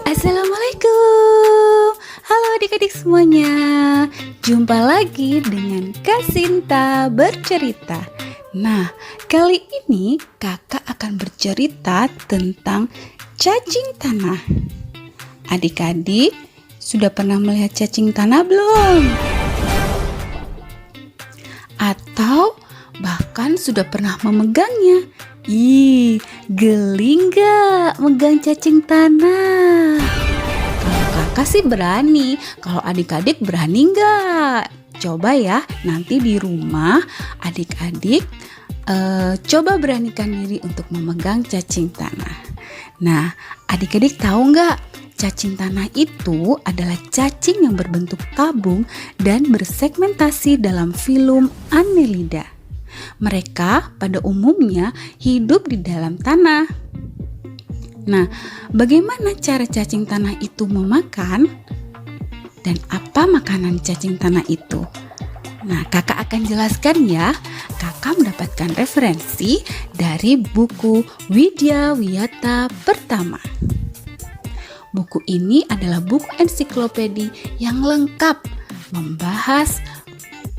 Assalamualaikum. Halo adik-adik semuanya. Jumpa lagi dengan Kak Sinta bercerita. Nah, kali ini kakak akan bercerita tentang cacing tanah. Adik-adik sudah pernah melihat cacing tanah belum? Atau bahkan sudah pernah memegangnya? Ih, geli nggak megang cacing tanah? Kalau kakak sih berani, kalau adik-adik berani nggak? Coba ya, nanti di rumah adik-adik coba beranikan diri untuk memegang cacing tanah. Nah, adik-adik tahu nggak? Cacing tanah itu adalah cacing yang berbentuk tabung dan bersegmentasi dalam filum Annelida. Mereka pada umumnya hidup di dalam tanah. Nah, bagaimana cara cacing tanah itu memakan? Dan apa makanan cacing tanah itu? Nah, kakak akan jelaskan ya. Kakak mendapatkan referensi dari buku Widya Wiyata Pertama. Buku ini adalah buku ensiklopedi yang lengkap, membahas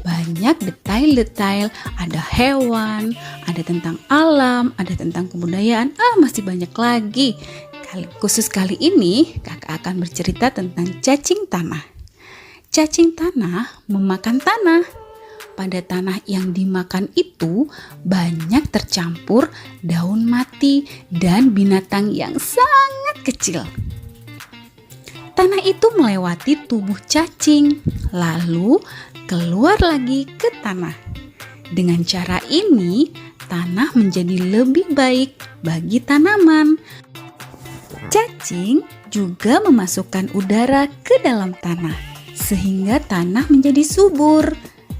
banyak detail-detail, ada hewan, ada tentang alam, ada tentang kebudayaan, masih banyak lagi. Khusus kali ini kakak akan bercerita tentang cacing tanah. Cacing tanah memakan tanah. Pada tanah yang dimakan itu banyak tercampur daun mati dan binatang yang sangat kecil. Tanah itu melewati tubuh cacing, lalu keluar lagi ke tanah. Dengan cara ini, tanah menjadi lebih baik bagi tanaman. Cacing juga memasukkan udara ke dalam tanah, sehingga tanah menjadi subur.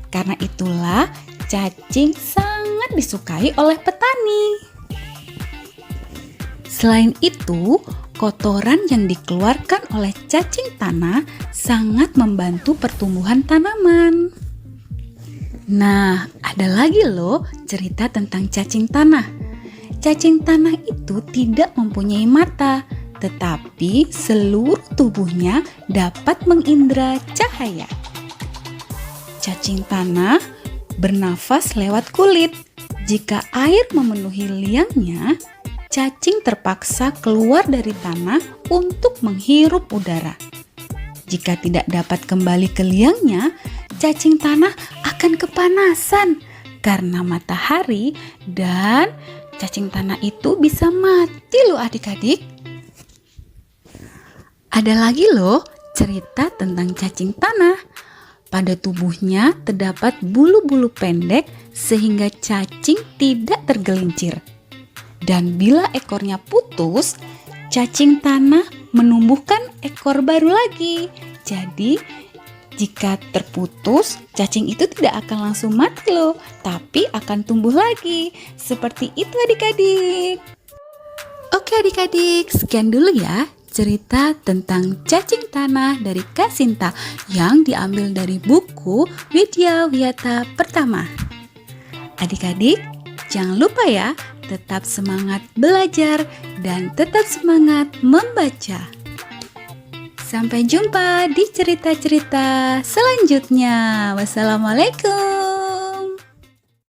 Karena itulah cacing sangat disukai oleh petani. Selain itu, kotoran yang dikeluarkan oleh cacing tanah sangat membantu pertumbuhan tanaman. Nah, ada lagi loh cerita tentang cacing tanah. Cacing tanah itu tidak mempunyai mata, tetapi seluruh tubuhnya dapat mengindera cahaya. Cacing tanah bernafas lewat kulit. Jika air memenuhi liangnya, cacing terpaksa keluar dari tanah untuk menghirup udara. Jika tidak dapat kembali ke liangnya, cacing tanah akan kepanasan karena matahari dan cacing tanah itu bisa mati loh adik-adik. Ada lagi loh cerita tentang cacing tanah. Pada tubuhnya terdapat bulu-bulu pendek sehingga cacing tidak tergelincir. Dan bila ekornya putus, cacing tanah menumbuhkan ekor baru lagi. Jadi, jika terputus, cacing itu tidak akan langsung mati loh, tapi akan tumbuh lagi. Seperti itu adik-adik. Oke adik-adik, sekian dulu ya cerita tentang cacing tanah dari Kak Sinta yang diambil dari buku Widya Wiyata Pertama. Adik-adik, jangan lupa ya, tetap semangat belajar dan tetap semangat membaca. Sampai jumpa di cerita-cerita selanjutnya. Wassalamualaikum.